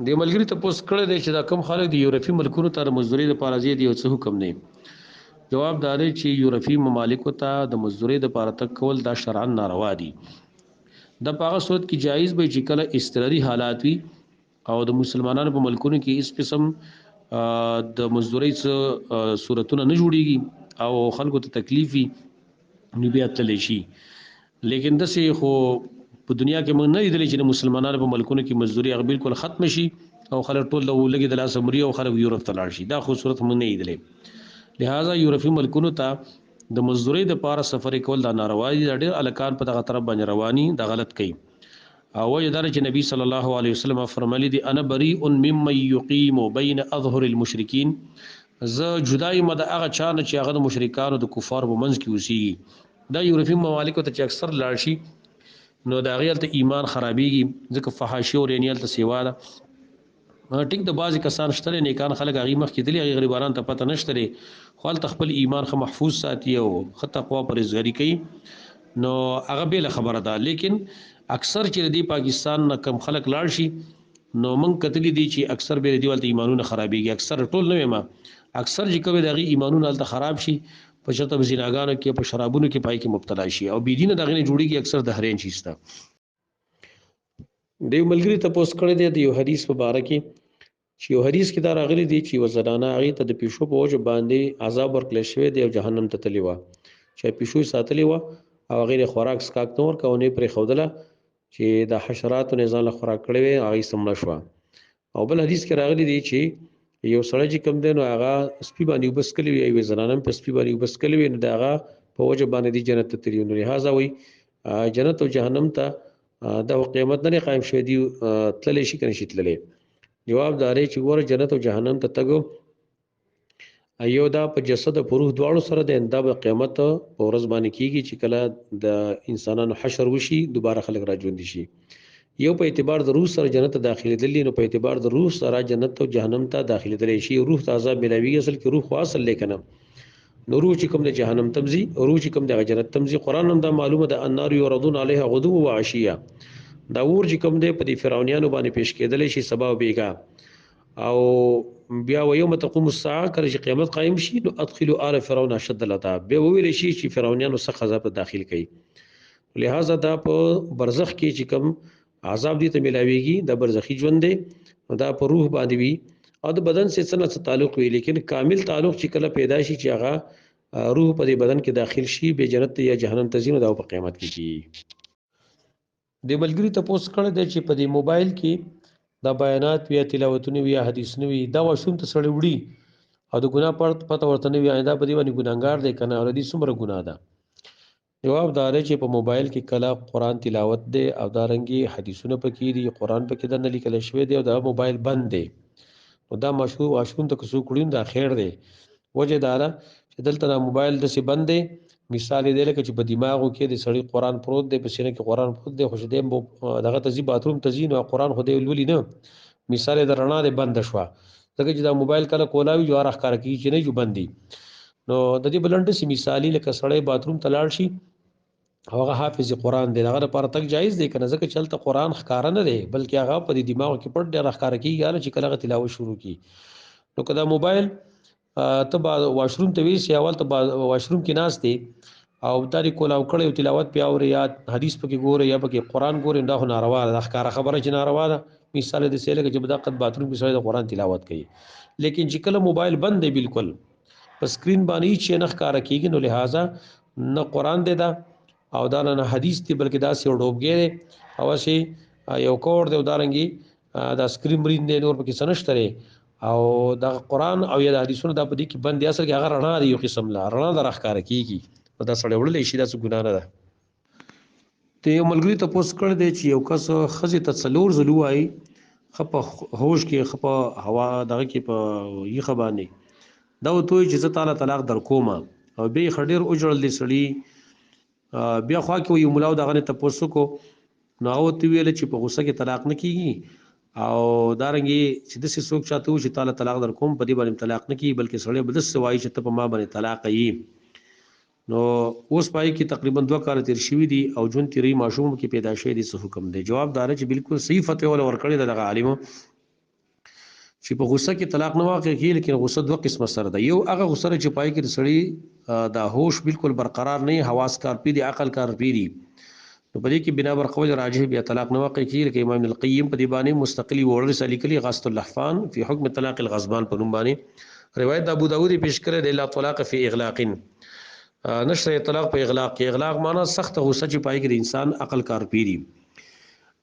د ملګری ته پوس کړی دی چې دا کم خلک د یورپی ملکونو ته د مزدوري لپاره ځي دی او څه حکم دی. جواب دا دی چې یورپی ممالکو ته د مزدوري لپاره تک کول دا شرعاً ناروا دي. د په هغه صورت کې جایز به چې کله اضطراري حالات وي او د مسلمانانو په ملکونو کې هیڅ قسم د مزدوري صورتونه نه جوړیږي او خلکو ته تکلیف وي نو بیا تللی شي. لیکن داسې خو په دنیا کې موږ نه لیدلی چې د مسلمانانو په ملکونو کې مزدوري هغه بالکل ختم شي او خلک ټول لږې د لاسه مري او خلک یورپ ته لاړ شي. دا خو صورت موږ نه لیدلی. لہذا یورپي ملکونو ته د مزدورۍ دپاره سفر کول دا ناروا دي. دا ډېر هلکان په دغه طرف باندې رواني دا غلط کوي. او وجه دا چې نبی صلی الله علیه وسلم فرمایلی دي انا بریء ممن یقیم بین اظهر المشرکین. زه جدا یم د هغه چا نه چې هغه د مشرکانو د کفارو په منځ کې اوسېږي. دا یورپي ممالکو ته چې اکثر لاړ شي نو د هغې هلته ایمان خرابېږي ځکه فحاشي او ریني هلته سیوا ده. ټیک د بعضې کسان شته دی نیکان خلک هغې مخکې تللي هغې غریبانو ته پته نشته دی خو هلته خپل ایمان ښه محفوظ ساتي او ښه تقوا پرهیزګاري کوي نو هغه بېله خبره ده. لیکن اکثر چې د دې پاکستان نه کم خلک لاړ شي نو موږ کتلي دي چې اکثر بیا د دې هلته ایمانونه خرابېږي. اکثر ټول نه وایم اکثر چې کوم د هغې ایمانونه هلته خراب شي په چېرته په زناګانو کې په شرابونو کې پای کې مبتلا شي او بېدینه د هغې نه جوړېږي اکثر د هرین شي سته. د یو ملګري تپوس کړی دی د یو حدیث په باره کې چې یو حدیث کې دا راغلی دی چې یوه زنانه هغې ته د پیشو په وجه باندې عذاب ورکړی شوی دی او جهنم ته تللې وه چې پیشو یې ساتلې وه او هغې یې خوراک څښاک نه ورکړه او نه یې پرېښودله چې د حشراتو نه یې ځان له خوراک کړی وی هغې څه مړه شوه. او بل حدیث کې راغلی دی چې یو سړی چې کوم دی نو هغه سپي باندې اوبه څښلې وي یوې زنانه هم په سپي باندې اوبه څښلې وي نو د هغه په وجه باندې دی جنت ته تللي نو لهذا وایي جنت او جهنم ته دا قیامت نه قایم شوی دی تللی شي که نه شي تللی. جواب دا دی چې ګوره جنت او جهنم ته تګ یو دا په جسد او په روح دواړو سره دی دا به قیامت په ورځ باندې کېږي چې کله د انسانانو حشر وشي دوباره خلک راژوندي شي. یو په اعتبار د روح سره جنت ته داخلېدلی نو په اعتبار د روح سره جنت او جهنم ته داخلېدلی شي. روح ته عذاب ملاویږي اصل کې روح خو اصل دی که نه نو روح چې کوم د جهنم ته ځي روح چې کوم د جنت ته ځي. قرآن هم دا معلومه ده النار یعرضون علیها غدوا وعشیا. دا اور چې کوم دی په دې فرعونیانو باندې پیش کېدلی شي سبا او بیګا او بیا ویوم تقوم الساعه کله چې قیامت قایم شي نو ادخلوا آل فرعون اشد العذاب بیا وویلی شي چې فرعونیانو سخت عذاب ته داخل کوي. لہذا دا په برزخ کې چې کوم عذاب دې ته ملاویږي دا برزخي ژوند دی دا په روح باندې وي او د بدن سره څه تعلق وي لیکن کامل تعلق چې کله پیدا شي چې هغه روح په دې بدن کې داخل شي به جنت یا جهنم ته ځي نو دا په قیامت کې کیږي. د ملګري تپوس کړی دی چې په دې موبایل کې دا بیانات وي تلاوتونه وي حدیثونه وي دا واشروم ته سړی وړي او د ګناه پته ورته نه وي دا په دې باندې ګناهګار دی که نه او د دې څومره ګناه ده. جواب دا دی چې په موبایل کې کله قرآن تلاوت دی او دارنګې حدیثونه پکې دي قرآن پکې دننه لیکلی شوی دی او دا موبایل بند دی نو دا واشروم ته که څوک وړي دا خیر دی. وجه دا ده چې دلته دا موبایل داسې بند دی مثال یې دی لکه چې په دماغو کې د سړي قرآن پروت دی په سینه کې قرآن پروت دی خو چې دی دغه ته ځي باتروم ته ځي نو قرآن خو دی لولي نه مثال یې د رڼا دی بنده شوه ځکه چې دا موبایل کله کولاوي جو هغه ښکاره کېږي چې نه جو بند دي نو د دې بل ډسې مثالي لکه سړی باتروم ته لاړ شي هغه حافظ قرآن دی هغه لپاره تک جایز دی که نه ځکه چې هلته قرآن ښکاره نه دی بلکې هغه په دې دماغو کې پټ ډېر ښکاره کېږي هله چې کله هغه تلاوت شروع کړي. نو که دا موبایل ته به واشروم ته ویسي اول ته واشروم کې ناست دی او دا دې کولاو کړی او تلاوت پې اورې یا حدیث پکې ګورې یا پکې قرآن ګورې دا خو ناروا ده دا ښکاره خبره چې ناروا ده. مثال یې داسې لکه چې په دقت باتروم کې سړی د قرآن تلاوت کوي لیکن چې کله موبایل بند دی بالکل په سکرین باندې هېڅ شی نه ښکاره کېږي نو لهذا نه قرآن دی دا او دا نه حدیث دی بلکې داسې یو ډوبګی دی او هسې یو کوړ دی او دارنګې دا سکرین برین دی نور پکې څه نشته دی او دا قرآن او یا د حدیثونو دا په دې کې بند دی اصل کې هغه رڼا دی یو قسم لا رڼا ده راښکاره کېږي نو دا سړی وړلی شي دا څه ګناه نه ده. د یو ملګري تپوس کړی دی چې یو کس ښځې ته 4 ځله ووایي ښه په هوش کې ښه په هوا دغه کې په یخه باندې دا ورته وایي چې زه تاله طلاق در کوم او بیا یې ښه ډېر وژړل دی سړي بیا خوا کې یو ملا دغه نه تپوس وکړو نو هغه ورته وویل چې په غوسه کې طلاق نه کېږي او دارنګې چې داسې څوک چاته و چې تاله طلاق در کوم په دې باندې طلاق نه کېږي بلکې سړی به داسې وایي چې ته په ما باندې طلاق یې. نو اوس پای کې تقریبا 2 کاله تیر شوي دي او ژوند تیری ماشوم کې پیدا شوی دی څه حکم دی. جواب دا چې بالکل صحیح فتوی ولا ورکړې ده دغه عالمو چې په غوسه کې طلاق نه واقع کیږي، لیکن غوسه دوه قسمه سره ده. یو هغه غوسه چې پای کې د سړی دا هوش بالکل برقرار نه، حواس کار پی دي، عقل کار پی دي، نو په دې کې بنا بر قول راجح بیا طلاق نه واقع کیږي. لکه امام القیم په دې باندې مستقلی وړل رسالې کلی غاصۃ اللحفان فی حکم طلاق الغضبان په نوم باندې روایت د ابو داود پیش کړی دی، لا طلاق فی اغلاق، نشته طلاق په اغلاق کې. اغلاق معنا سخت غوسه چې پای کې د انسان عقل کار پی دي.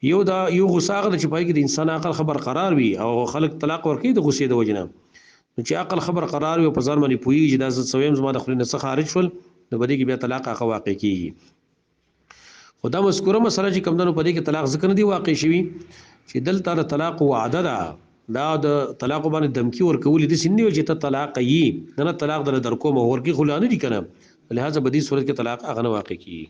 یو غوسه هغه چې پای کې د انسان عقل خبر قرار وي او خلک طلاق ورکړي د غوسې د وجنه، چې عقل خبر قرار وي او په ځان باندې پوي چې دا سویم زما د خپل نه خارج شول، نو بده کې بیا طلاق هغه واقع کیږي. خدا مذکوره مسله چې کوم دنو په دې کې طلاق ذکر نه دی واقع شوی، چې دلته طلاق وعده ده، دا د طلاق باندې دمکی ورکول دي سنوي چې ته طلاق یې نه طلاق در کوم ورکی خلانه دي کنه، لہذا بدی صورت کې طلاق هغه واقع کیږي.